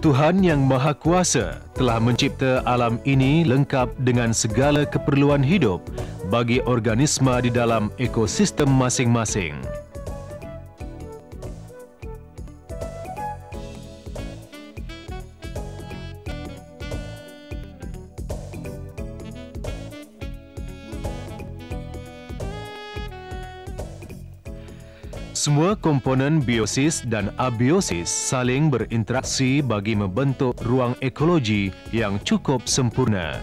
Tuhan Yang Maha Kuasa telah mencipta alam ini lengkap dengan segala keperluan hidup bagi organisma di dalam ekosistem masing-masing. Semua komponen biosis dan abiosis saling berinteraksi bagi membentuk ruang ekologi yang cukup sempurna.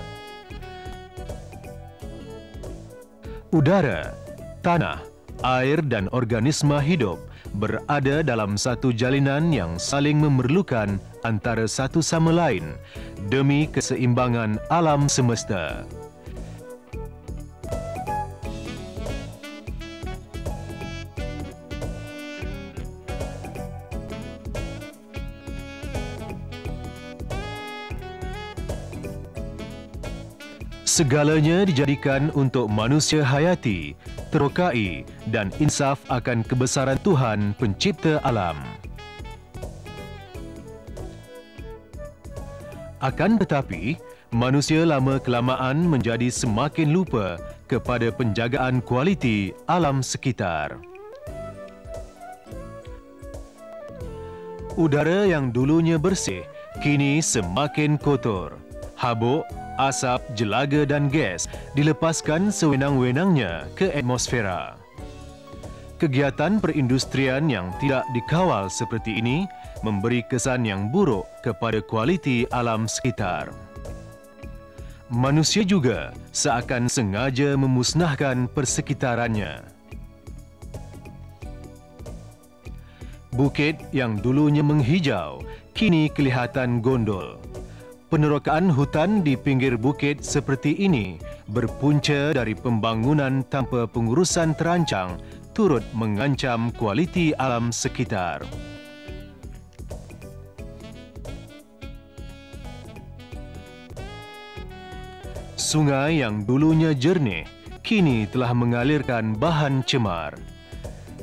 Udara, tanah, air dan organisma hidup berada dalam satu jalinan yang saling memerlukan antara satu sama lain demi keseimbangan alam semesta. Segalanya dijadikan untuk manusia hayati, terokai dan insaf akan kebesaran Tuhan Pencipta alam. Akan tetapi, manusia lama-kelamaan menjadi semakin lupa kepada penjagaan kualiti alam sekitar. Udara yang dulunya bersih, kini semakin kotor. Habuk, asap, jelaga dan gas dilepaskan sewenang-wenangnya ke atmosfera. Kegiatan perindustrian yang tidak dikawal seperti ini memberi kesan yang buruk kepada kualiti alam sekitar. Manusia juga seakan sengaja memusnahkan persekitarannya. Bukit yang dulunya menghijau kini kelihatan gondol. Penerokaan hutan di pinggir bukit seperti ini berpunca dari pembangunan tanpa pengurusan terancang turut mengancam kualiti alam sekitar. Sungai yang dulunya jernih kini telah mengalirkan bahan cemar.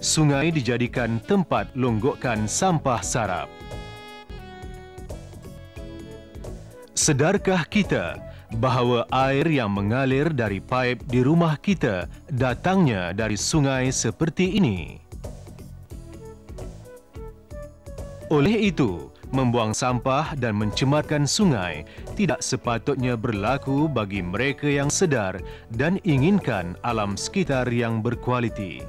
Sungai dijadikan tempat longgokan sampah sarap. Sedarkah kita bahawa air yang mengalir dari paip di rumah kita datangnya dari sungai seperti ini? Oleh itu, membuang sampah dan mencemarkan sungai tidak sepatutnya berlaku bagi mereka yang sedar dan inginkan alam sekitar yang berkualiti.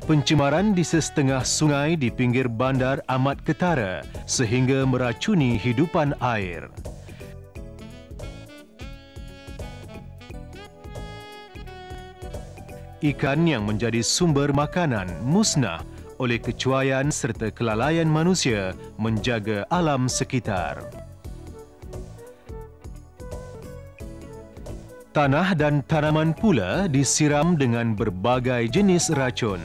Pencemaran di sesetengah sungai di pinggir bandar amat ketara sehingga meracuni hidupan air. Ikan yang menjadi sumber makanan musnah oleh kecuaian serta kelalaian manusia menjaga alam sekitar. Tanah dan tanaman pula disiram dengan berbagai jenis racun.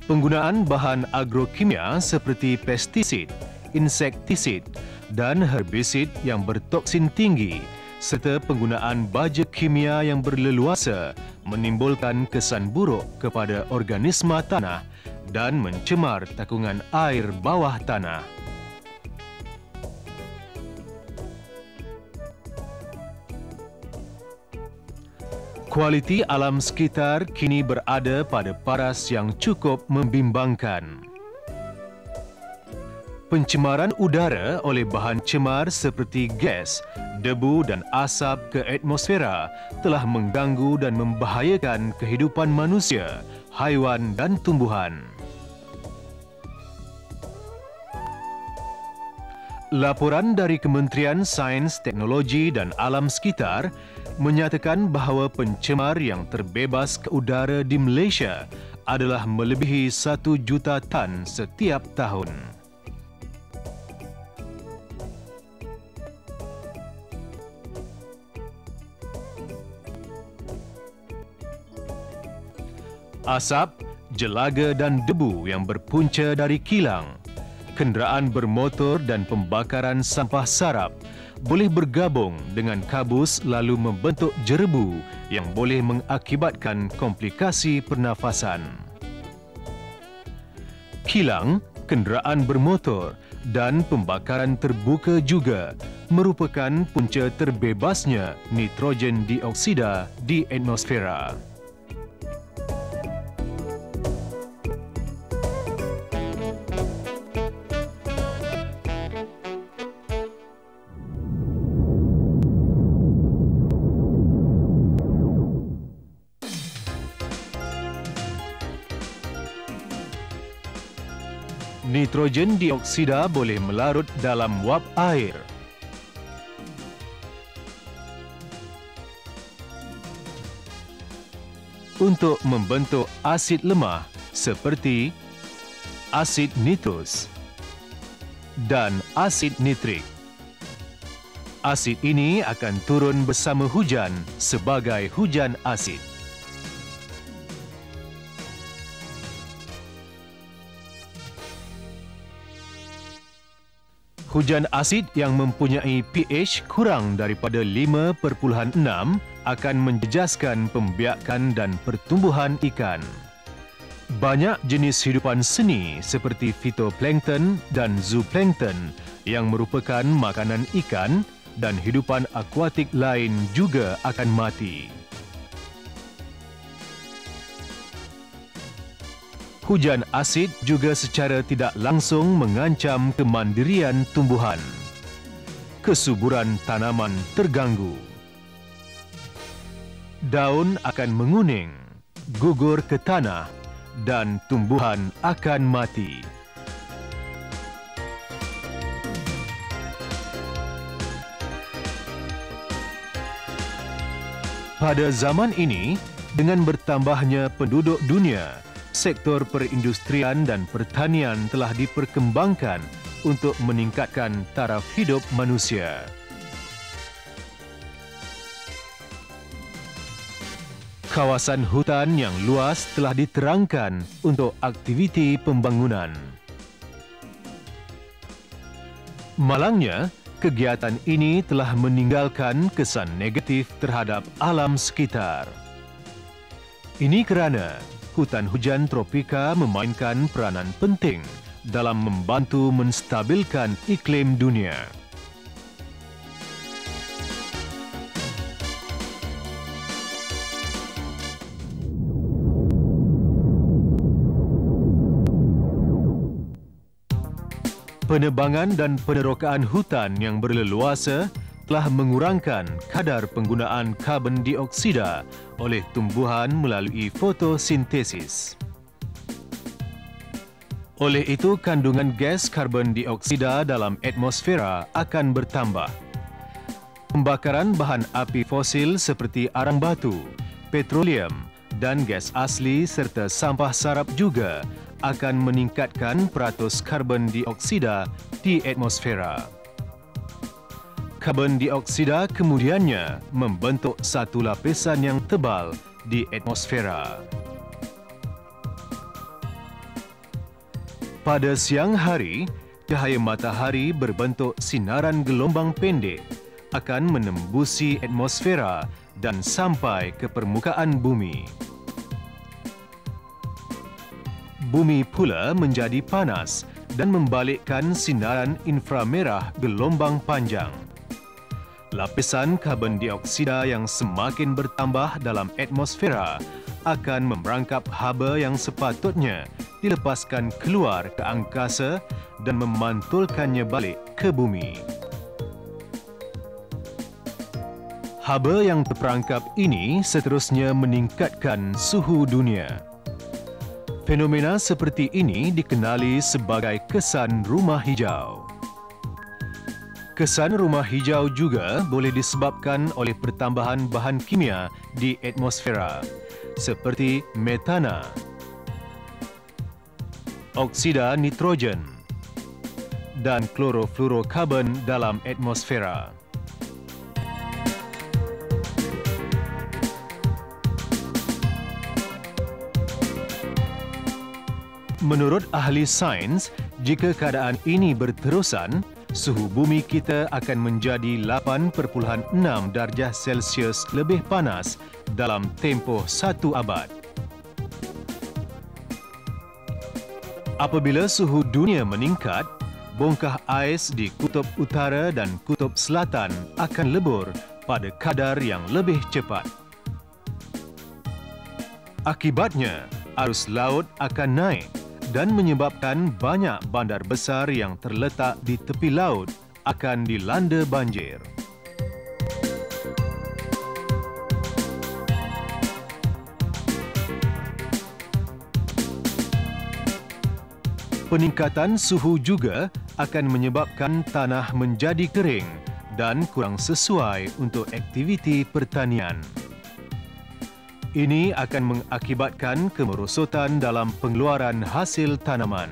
Penggunaan bahan agrokimia seperti pestisid, insektisid dan herbisid yang bertoksin tinggi serta penggunaan baja kimia yang berleluasa menimbulkan kesan buruk kepada organisma tanah dan mencemar takungan air bawah tanah. Kualiti alam sekitar kini berada pada paras yang cukup membimbangkan. Pencemaran udara oleh bahan cemar seperti gas, debu dan asap ke atmosfera telah mengganggu dan membahayakan kehidupan manusia, haiwan dan tumbuhan. Laporan dari Kementerian Sains, Teknologi dan Alam Sekitar menyatakan bahawa pencemar yang terbebas ke udara di Malaysia adalah melebihi 1 juta tan setiap tahun. Asap, jelaga dan debu yang berpunca dari kilang, kenderaan bermotor dan pembakaran sampah sarap boleh bergabung dengan kabus lalu membentuk jerebu yang boleh mengakibatkan komplikasi pernafasan. Kilang, kenderaan bermotor dan pembakaran terbuka juga merupakan punca terbebasnya nitrogen dioksida di atmosfera. Nitrogen dioksida boleh melarut dalam wap air. Untuk membentuk asid lemah seperti asid nitrus dan asid nitrik. Asid ini akan turun bersama hujan sebagai hujan asid. Hujan asid yang mempunyai pH kurang daripada 5.6 akan menjejaskan pembiakan dan pertumbuhan ikan. Banyak jenis hidupan seni seperti fitoplankton dan zooplankton yang merupakan makanan ikan dan hidupan akuatik lain juga akan mati. Hujan asid juga secara tidak langsung mengancam kemandirian tumbuhan. Kesuburan tanaman terganggu. Daun akan menguning, gugur ke tanah dan tumbuhan akan mati. Pada zaman ini, dengan bertambahnya penduduk dunia, sektor perindustrian dan pertanian telah diperkembangkan untuk meningkatkan taraf hidup manusia. Kawasan hutan yang luas telah diterangkan untuk aktiviti pembangunan. Malangnya, kegiatan ini telah meninggalkan kesan negatif terhadap alam sekitar. Ini kerana hutan hujan tropika memainkan peranan penting dalam membantu menstabilkan iklim dunia. Penebangan dan penerokaan hutan yang berleluasa telah mengurangkan kadar penggunaan karbon dioksida oleh tumbuhan melalui fotosintesis. Oleh itu, kandungan gas karbon dioksida dalam atmosfera akan bertambah. Pembakaran bahan api fosil seperti arang batu, petroleum dan gas asli serta sampah sarap juga akan meningkatkan peratus karbon dioksida di atmosfera. Karbon dioksida kemudiannya membentuk satu lapisan yang tebal di atmosfera. Pada siang hari, cahaya matahari berbentuk sinaran gelombang pendek akan menembusi atmosfera dan sampai ke permukaan bumi. Bumi pula menjadi panas dan membalikkan sinaran inframerah gelombang panjang. Lapisan karbon dioksida yang semakin bertambah dalam atmosfera akan memerangkap haba yang sepatutnya dilepaskan keluar ke angkasa dan memantulkannya balik ke bumi. Haba yang terperangkap ini seterusnya meningkatkan suhu dunia. Fenomena seperti ini dikenali sebagai kesan rumah hijau. Kesan rumah hijau juga boleh disebabkan oleh pertambahan bahan kimia di atmosfera seperti metana, oksida nitrogen dan klorofluorokarbon dalam atmosfera. Menurut ahli sains, jika keadaan ini berterusan, suhu bumi kita akan menjadi 8.6 darjah Celsius lebih panas dalam tempoh 1 abad. Apabila suhu dunia meningkat, bongkah ais di kutub utara dan kutub selatan akan lebur pada kadar yang lebih cepat. Akibatnya, arus laut akan naik dan menyebabkan banyak bandar besar yang terletak di tepi laut akan dilanda banjir. Peningkatan suhu juga akan menyebabkan tanah menjadi kering dan kurang sesuai untuk aktiviti pertanian. Ini akan mengakibatkan kemerosotan dalam pengeluaran hasil tanaman.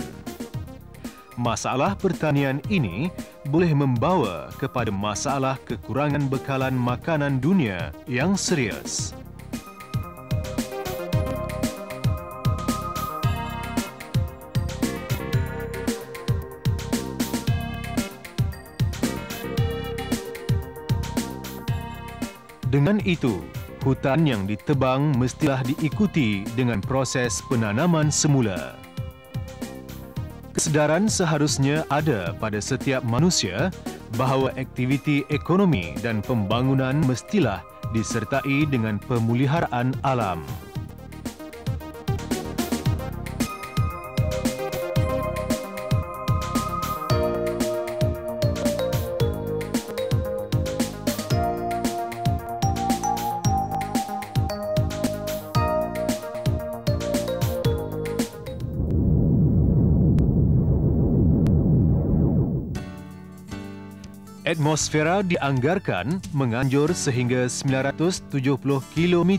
Masalah pertanian ini boleh membawa kepada masalah kekurangan bekalan makanan dunia yang serius. Dengan itu, hutan yang ditebang mestilah diikuti dengan proses penanaman semula. Kesedaran seharusnya ada pada setiap manusia bahawa aktiviti ekonomi dan pembangunan mestilah disertai dengan pemeliharaan alam. Atmosfera dianggarkan menganjur sehingga 970 km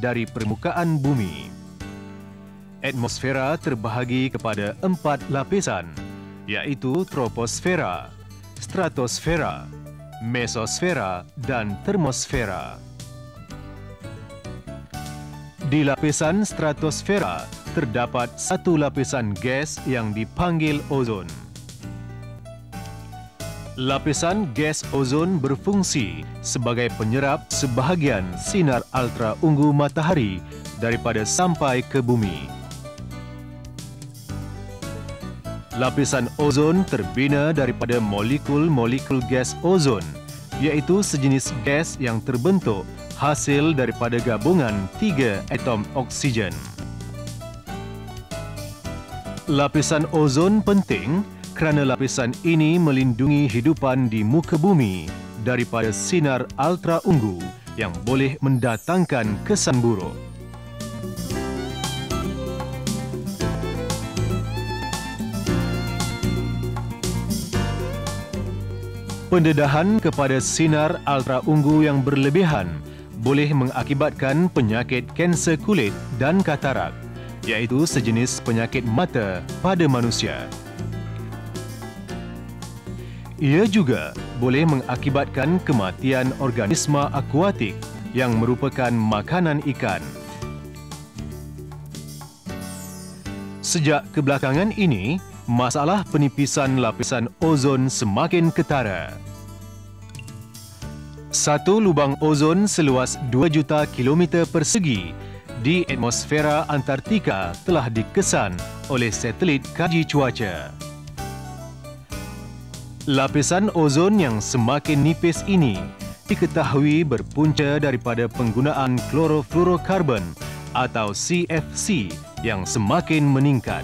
dari permukaan bumi. Atmosfera terbahagi kepada 4 lapisan, iaitu troposfera, stratosfera, mesosfera dan termosfera. Di lapisan stratosfera terdapat satu lapisan gas yang dipanggil ozon. Lapisan gas ozon berfungsi sebagai penyerap sebahagian sinar ultra-ungu matahari daripada sampai ke bumi. Lapisan ozon terbina daripada molekul-molekul gas ozon, iaitu sejenis gas yang terbentuk hasil daripada gabungan 3 atom oksigen. Lapisan ozon penting kerana lapisan ini melindungi hidupan di muka bumi daripada sinar ultra-ungu yang boleh mendatangkan kesan buruk. Pendedahan kepada sinar ultra-ungu yang berlebihan boleh mengakibatkan penyakit kanser kulit dan katarak, iaitu sejenis penyakit mata pada manusia. Ia juga boleh mengakibatkan kematian organisma akuatik yang merupakan makanan ikan. Sejak kebelakangan ini, masalah penipisan lapisan ozon semakin ketara. Satu lubang ozon seluas 2 juta kilometer persegi di atmosfera Antartika telah dikesan oleh satelit kaji cuaca. Lapisan ozon yang semakin nipis ini diketahui berpunca daripada penggunaan klorofluorokarbon atau CFC yang semakin meningkat.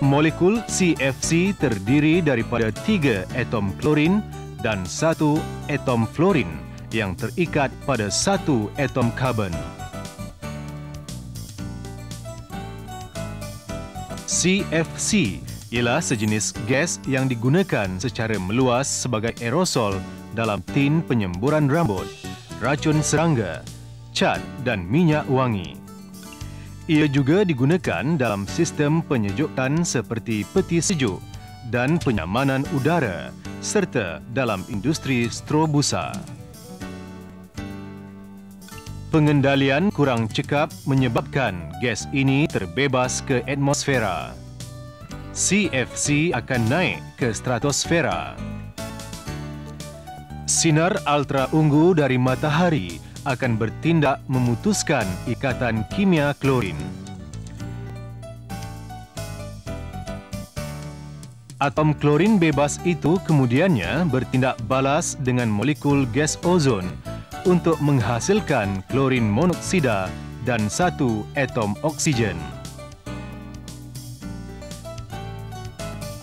Molekul CFC terdiri daripada 3 atom klorin dan 1 atom fluorin yang terikat pada 1 atom karbon. CFC ialah sejenis gas yang digunakan secara meluas sebagai aerosol dalam tin penyemburan rambut, racun serangga, cat dan minyak wangi. Ia juga digunakan dalam sistem penyejukan seperti peti sejuk dan penyamanan udara serta dalam industri strobusa. Pengendalian kurang cekap menyebabkan gas ini terbebas ke atmosfera. CFC akan naik ke stratosfera. Sinar ultra ungu dari matahari akan bertindak memutuskan ikatan kimia klorin. Atom klorin bebas itu kemudiannya bertindak balas dengan molekul gas ozon untuk menghasilkan klorin monoksida dan satu atom oksigen.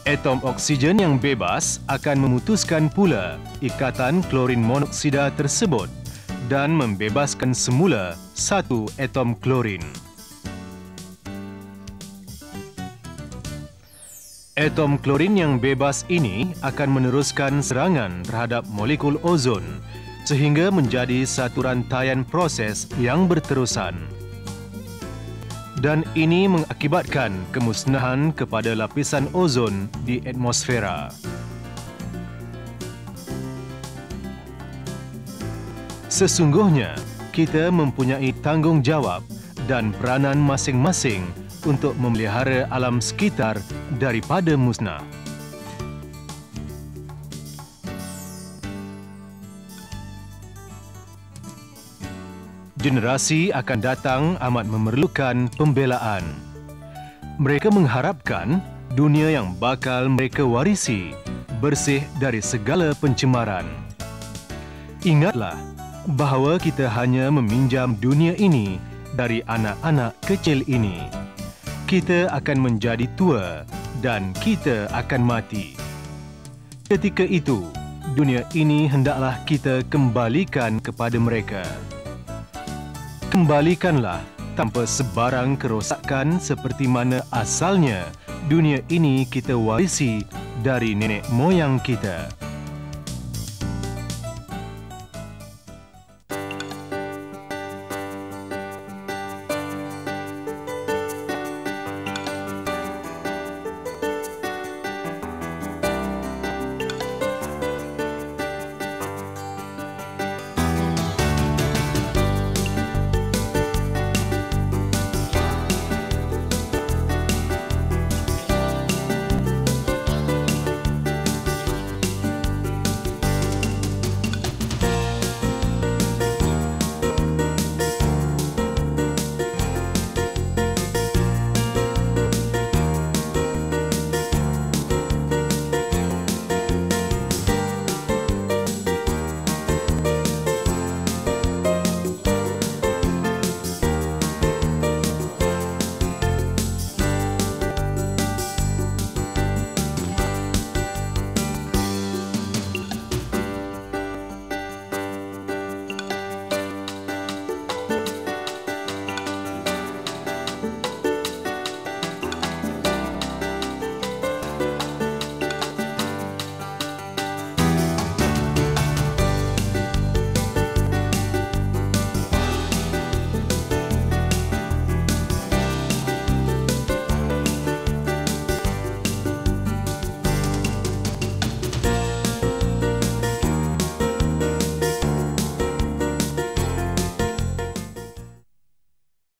Atom oksigen yang bebas akan memutuskan pula ikatan klorin monoksida tersebut dan membebaskan semula satu atom klorin. Atom klorin yang bebas ini akan meneruskan serangan terhadap molekul ozon sehingga menjadi satu rantaian proses yang berterusan. Dan ini mengakibatkan kemusnahan kepada lapisan ozon di atmosfera. Sesungguhnya, kita mempunyai tanggungjawab dan peranan masing-masing untuk memelihara alam sekitar daripada musnah. Generasi akan datang amat memerlukan pembelaan. Mereka mengharapkan dunia yang bakal mereka warisi bersih dari segala pencemaran. Ingatlah bahawa kita hanya meminjam dunia ini dari anak-anak kecil ini. Kita akan menjadi tua dan kita akan mati. Ketika itu, dunia ini hendaklah kita kembalikan kepada mereka. Kembalikanlah tanpa sebarang kerosakan seperti mana asalnya dunia ini kita warisi dari nenek moyang kita.